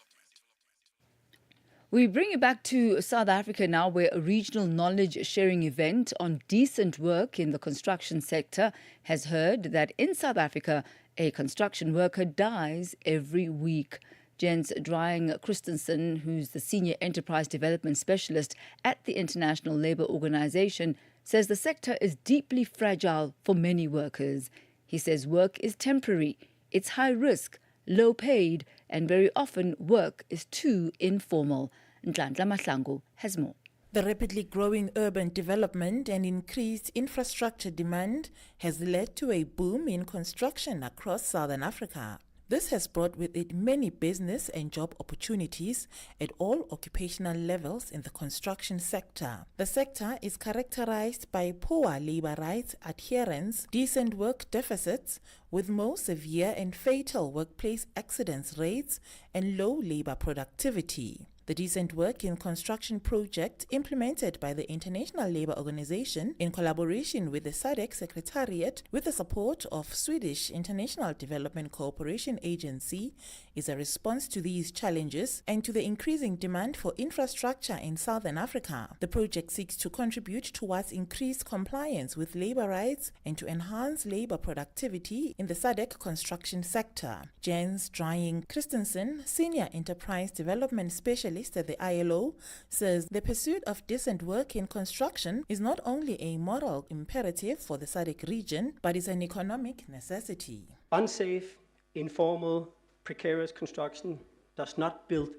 We bring you back to South Africa now, where a regional knowledge sharing event on decent work in the construction sector has heard that in South Africa, a construction worker dies every week. Jens Drying Christensen, who's the Senior Enterprise Development Specialist at the International Labour Organization, says the sector is deeply fragile for many workers. He says work is temporary, it's high risk, low paid, and very often work is too informal. Nhlanhla Mahlangu has more. The rapidly growing urban development and increased infrastructure demand has led to a boom in construction across Southern Africa. This has brought with it many business and job opportunities at all occupational levels in the construction sector. The sector is characterized by poor labor rights adherence, decent work deficits, with more severe and fatal workplace accidents rates and low labor productivity. The Decent Work in Construction project, implemented by the International Labour Organization in collaboration with the SADC Secretariat with the support of Swedish International Development Cooperation Agency, is a response to these challenges and to the increasing demand for infrastructure in Southern Africa. The project seeks to contribute towards increased compliance with labour rights and to enhance labour productivity in the SADC construction sector. Jens Drying Christensen, Senior Enterprise Development Specialist at the ILO, says the pursuit of decent work in construction is not only a moral imperative for the SADC region, but is an economic necessity. Unsafe, informal, precarious construction does not build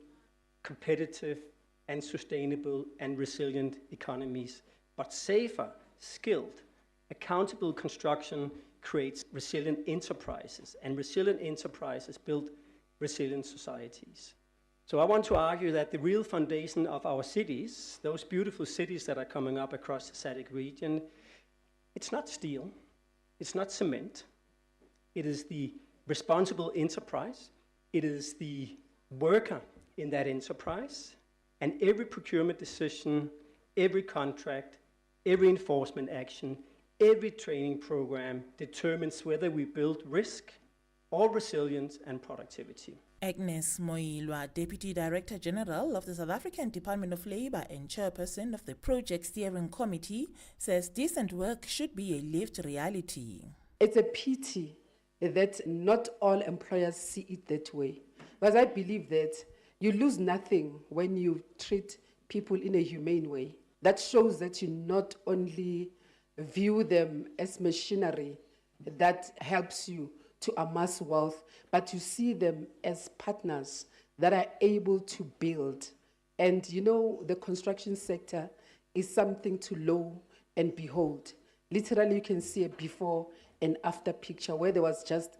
competitive and sustainable and resilient economies, but safer, skilled, accountable construction creates resilient enterprises, and resilient enterprises build resilient societies. So I want to argue that the real foundation of our cities, those beautiful cities that are coming up across the SADC region, it's not steel, it's not cement, it is the responsible enterprise, it is the worker in that enterprise, and every procurement decision, every contract, every enforcement action, every training program determines whether we build risk or resilience and productivity. Agnes Moilwa, Deputy Director General of the South African Department of Labour and Chairperson of the Project Steering Committee, says decent work should be a lived reality. It's a pity that not all employers see it that way. Because I believe that you lose nothing when you treat people in a humane way. That shows that you not only view them as machinery that helps you to amass wealth, but you see them as partners that are able to build. And you know, the construction sector is something to lo and behold. Literally, you can see a before and after picture where there was just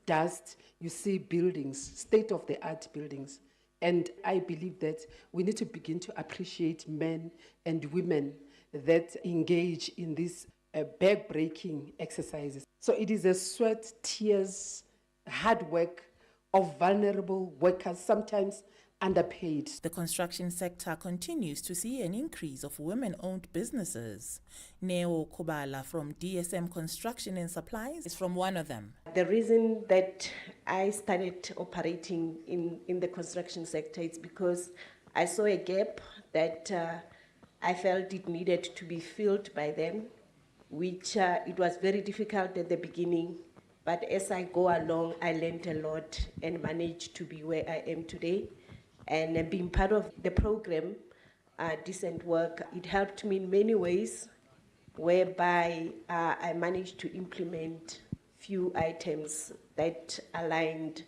dust. You see buildings, state-of-the-art buildings. And I believe that we need to begin to appreciate men and women that engage in these back-breaking exercises. So it is a sweat, tears, hard work of vulnerable workers, sometimes underpaid. The construction sector continues to see an increase of women-owned businesses. Neo Kubala from DSM Construction and Supplies is from one of them. The reason that I started operating in the construction sector is because I saw a gap that I felt it needed to be filled by them, which it was very difficult at the beginning. But as I go along, I learned a lot and managed to be where I am today. And being part of the program, Decent Work, it helped me in many ways, whereby I managed to implement few items that aligned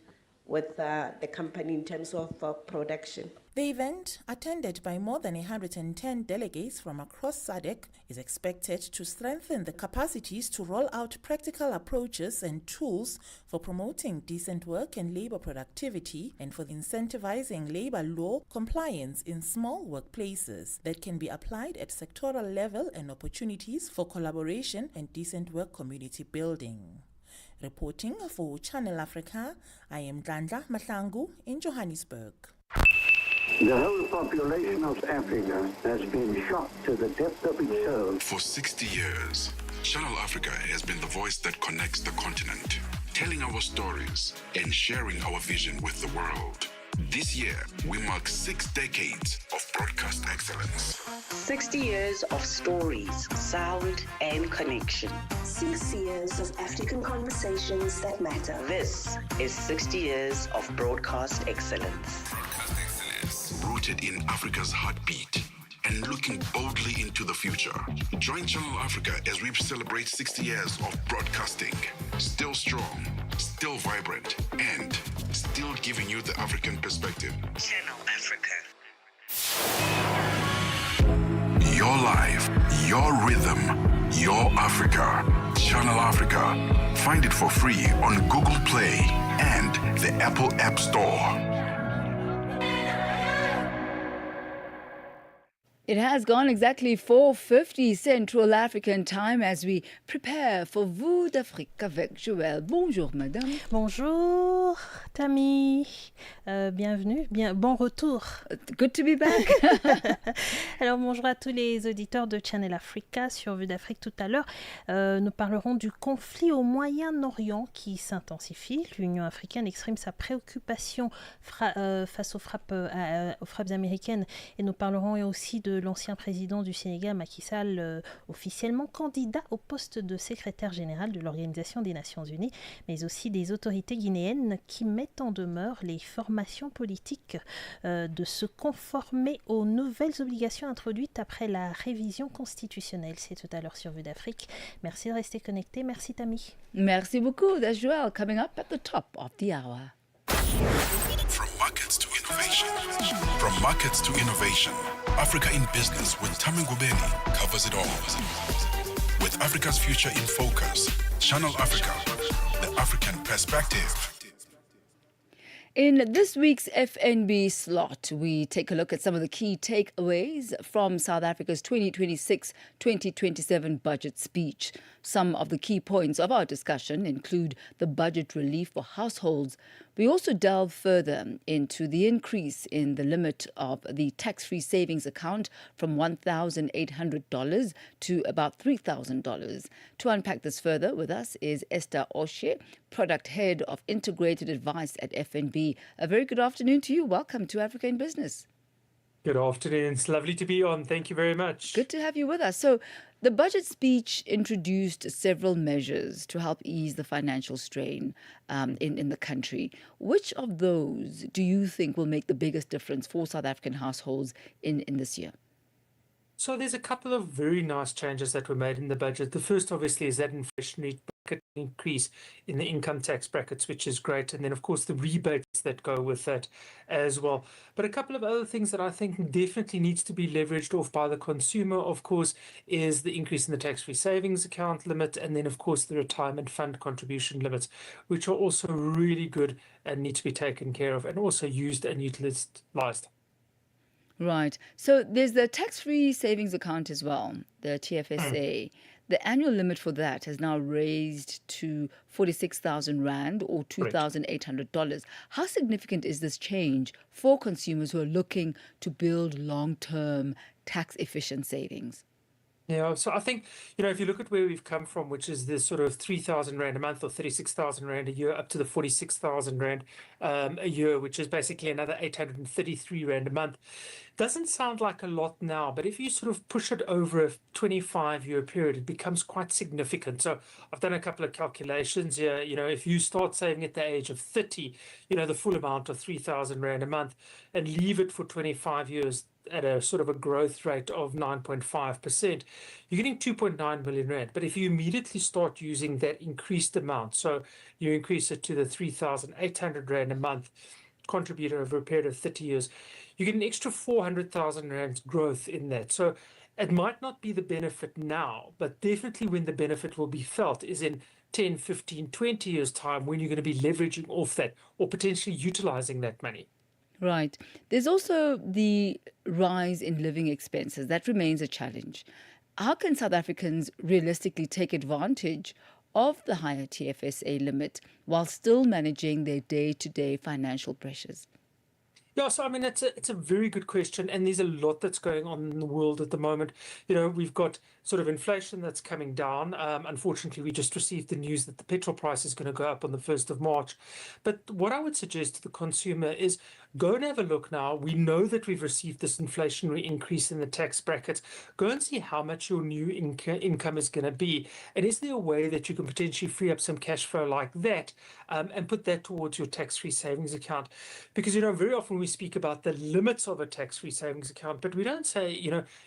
with the company in terms of production. The event, attended by more than 110 delegates from across SADC, is expected to strengthen the capacities to roll out practical approaches and tools for promoting decent work and labor productivity, and for incentivizing labor law compliance in small workplaces that can be applied at sectoral level, and opportunities for collaboration and decent work community building. Reporting for Channel Africa, I am Gandla Mahlangu in Johannesburg. The whole population of Africa has been shocked to the depth of its soul. For 60 years, Channel Africa has been the voice that connects the continent, telling our stories and sharing our vision with the world. This year, we mark 6 decades of broadcast excellence. 60 years of stories, sound, and connection. 6 years of African conversations that matter. This is 60 years of broadcast excellence. Rooted in Africa's heartbeat and looking boldly into the future. Join Channel Africa as we celebrate 60 years of broadcasting. Still strong, still vibrant, and still giving you the African perspective. Channel Africa. your life, your rhythm, your Africa. Channel Africa. Find it for free on Google Play and the Apple App Store. It has gone exactly 4:50 Central African time as we prepare for Vous d'Afrique avec Joël. Bonjour, madame. Bonjour, Thami. Bienvenue. Bon retour. Good to be back. Alors, bonjour à tous les auditeurs de Channel Africa sur Vue d'Afrique tout à l'heure. Nous parlerons du conflit au Moyen-Orient qui s'intensifie. L'Union africaine exprime sa préoccupation face aux frappes américaines et nous parlerons aussi de l'ancien président du Sénégal, Macky Sall, officiellement candidat au poste de secrétaire général de l'Organisation des Nations Unies, mais aussi des autorités guinéennes qui mettent en demeure les formations politiques de se conformer aux nouvelles obligations introduites après la révision constitutionnelle. C'est tout à l'heure sur Vue d'Afrique. Merci de rester connecté. Merci, Thami. Merci beaucoup. That's Joël coming up at the top of the hour. From markets to innovation. From markets to innovation. Africa in Business with Thami Ngubeni covers it all. With Africa's future in focus, Channel Africa, the African perspective. In this week's FNB slot, we take a look at some of the key takeaways from South Africa's 2026-2027 budget speech. Some of the key points of our discussion include the budget relief for households. We also delve further into the increase in the limit of the tax-free savings account from $1,800 to about $3,000. To unpack this further with us is Esther Oshe, Product Head of Integrated Advice at FNB. A very good afternoon to you. Welcome to Africa in Business. Good afternoon. It's lovely to be on. Thank you very much. Good to have you with us. So the budget speech introduced several measures to help ease the financial strain in the country. Which of those do you think will make the biggest difference for South African households in this year? So there's a couple of very nice changes that were made in the budget. The first, obviously, is that inflationary bracket increase in the income tax brackets, which is great. And then, of course, the rebates that go with that as well. But a couple of other things that I think definitely needs to be leveraged off by the consumer, of course, is the increase in the tax-free savings account limit. And then, of course, the retirement fund contribution limits, which are also really good and need to be taken care of and also used and utilized. Right. So there's the tax-free savings account as well, the TFSA. The annual limit for that has now raised to 46,000 Rand or $2,800. How significant is this change for consumers who are looking to build long-term tax-efficient savings? Yeah, so I think, if you look at where we've come from, which is this sort of 3,000 Rand a month or 36,000 Rand a year, up to the 46,000 Rand a year, which is basically another 833 Rand a month. Doesn't sound like a lot now, but if you sort of push it over a 25-year period, it becomes quite significant. So I've done a couple of calculations here. If you start saving at the age of 30, the full amount of 3,000 Rand a month and leave it for 25 years, at a sort of a growth rate of 9.5%, you're getting 2.9 million Rand. But if you immediately start using that increased amount, so you increase it to the 3,800 Rand a month contributor over a period of 30 years, you get an extra 400,000 Rand growth in that. So it might not be the benefit now, but definitely when the benefit will be felt is in 10, 15, 20 years' time when you're going to be leveraging off that or potentially utilizing that money. Right. There's also the rise in living expenses. That remains a challenge. How can South Africans realistically take advantage of the higher TFSA limit while still managing their day-to-day financial pressures? Yeah, so I mean, it's a very good question, and there's a lot that's going on in the world at the moment. We've got sort of inflation that's coming down. Unfortunately, we just received the news that the petrol price is going to go up on the 1st of March. But what I would suggest to the consumer is go and have a look now. We know that we've received this inflationary increase in the tax brackets. Go and see how much your new income is going to be. And is there a way that you can potentially free up some cash flow like that and put that towards your tax-free savings account? Because, very often we speak about the limits of a tax-free savings account, but we don't say,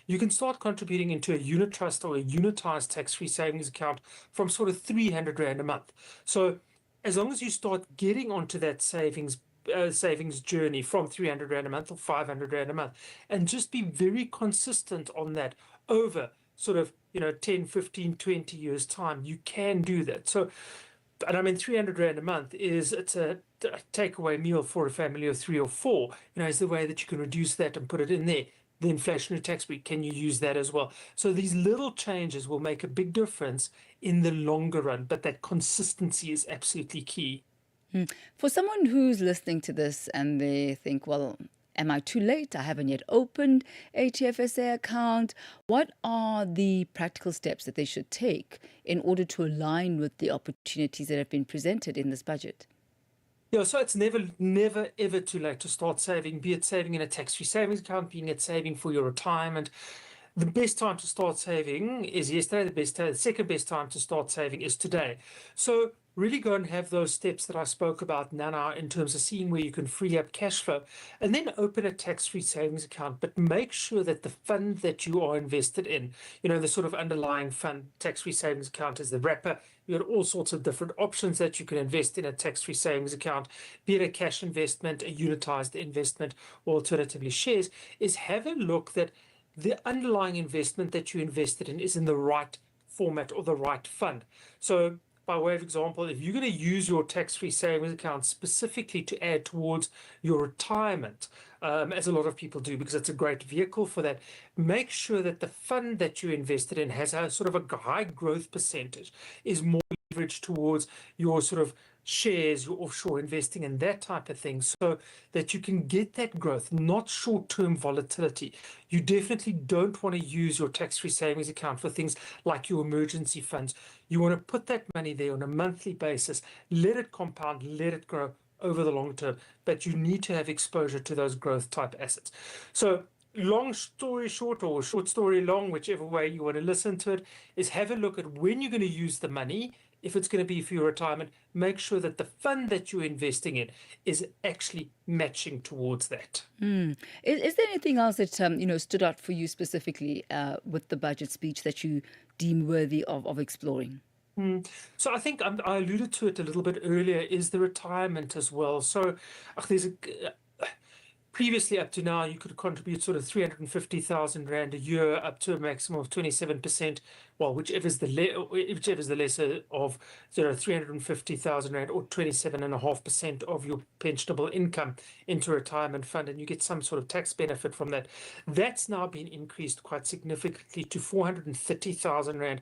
you can start contributing into a unit trust or a unitized tax-free savings account from sort of 300 Rand a month. So as long as you start getting onto that savings journey from 300 Rand a month or 500 Rand a month, and just be very consistent on that over sort of, 10, 15, 20 years time, you can do that. So, and I mean, 300 Rand a month it's a takeaway meal for a family of 3 or 4, is the way that you can reduce that and put it in there. The inflationary tax break, can you use that as well? So these little changes will make a big difference in the longer run, but that consistency is absolutely key. For someone who's listening to this and they think, well, am I too late? I haven't yet opened a TFSA account. What are the practical steps that they should take in order to align with the opportunities that have been presented in this budget? Yeah, so it's never, ever too late to start saving, be it saving in a tax-free savings account, being it saving for your retirement. The best time to start saving is yesterday. The second best time to start saving is today. So really go and have those steps that I spoke about now in terms of seeing where you can free up cash flow, and then open a tax-free savings account. But make sure that the fund that you are invested in, the sort of underlying fund, tax-free savings account is the wrapper. You've got all sorts of different options that you can invest in a tax-free savings account, be it a cash investment, a unitized investment, or alternatively shares, is have a look that the underlying investment that you invested in is in the right format or the right fund. So by way of example, if you're going to use your tax-free savings account specifically to add towards your retirement, as a lot of people do, because it's a great vehicle for that, make sure that the fund that you invested in has a sort of a high growth percentage, is more leveraged towards your sort of shares, your offshore investing and that type of thing, so that you can get that growth, not short-term volatility. You definitely don't want to use your tax-free savings account for things like your emergency funds. You want to put that money there on a monthly basis, let it compound, let it grow over the long term, but you need to have exposure to those growth type assets. So long story short, or short story long, whichever way you want to listen to it, is have a look at when you're going to use the money. If it's going to be for your retirement, make sure that the fund that you're investing in is actually matching towards that. Is there anything else that stood out for you specifically with the budget speech that you deem worthy of exploring? So I think I alluded to it a little bit earlier, is the retirement as well. So there's previously, up to now, you could contribute sort of 350,000 Rand a year up to a maximum of 27%. Well, whichever's the lesser of 350,000 Rand or 27.5% of your pensionable income into a retirement fund, and you get some sort of tax benefit from that. That's now been increased quite significantly to 430,000 Rand.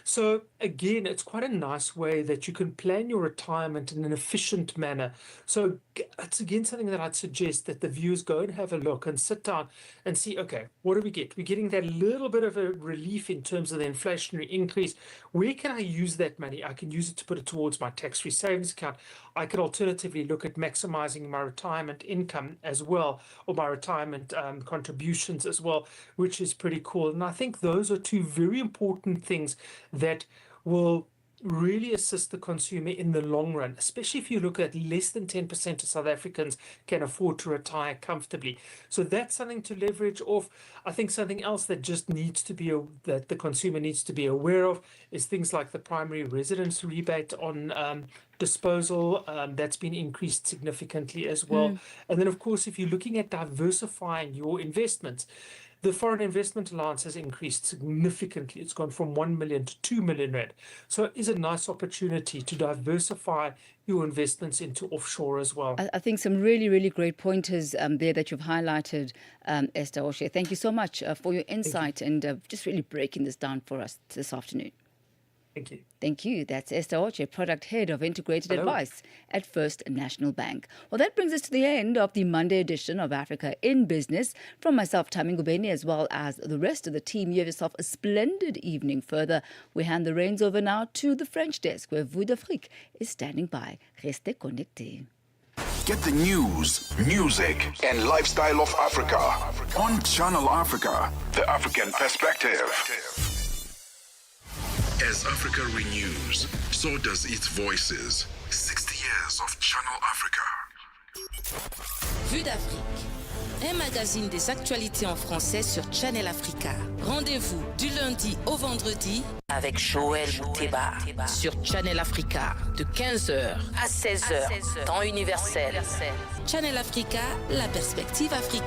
So again, it's quite a nice way that you can plan your retirement in an efficient manner. So it's again something that I'd suggest that the viewers go and have a look and sit down and see, okay, what do we get? We're getting that little bit of a relief in terms of the inflationary increase. Where can I use that money? I can use it to put it towards my tax-free savings account. I could alternatively look at maximizing my retirement income as well, or my retirement contributions as well, which is pretty cool. And I think those are two very important things that will really assist the consumer in the long run, especially if you look at less than 10% of South Africans can afford to retire comfortably. So that's something to leverage off. I think something else that just needs to be, that the consumer needs to be aware of, is things like the primary residence rebate on disposal. That's been increased significantly as well. And then, of course, if you're looking at diversifying your investments, the foreign investment allowance has increased significantly. It's gone from 1 million to 2 million Rand. So it is a nice opportunity to diversify your investments into offshore as well. I think some really, really great pointers there that you've highlighted, Esther Oshe. Thank you so much for your insight and just really breaking this down for us this afternoon. Thank you. Thank you. That's Esther Oche, Product Head of Integrated Advice at First National Bank. Well, that brings us to the end of the Monday edition of Africa in Business. From myself, Thami Ngubeni, as well as the rest of the team, you have yourself a splendid evening further. We hand the reins over now to the French desk, where Vue d'Afrique is standing by. Restez connectés. Get the news, music, and lifestyle of Africa on Channel Africa, the African perspective. As Africa renews, so does its voices. 60 years of Channel Africa. Vue d'Afrique, un magazine des actualités en français sur Channel Africa. Rendez-vous du lundi au vendredi avec Joël Mouteba sur Channel Africa de 15h à 16h, temps universel. Channel Africa, la perspective africaine.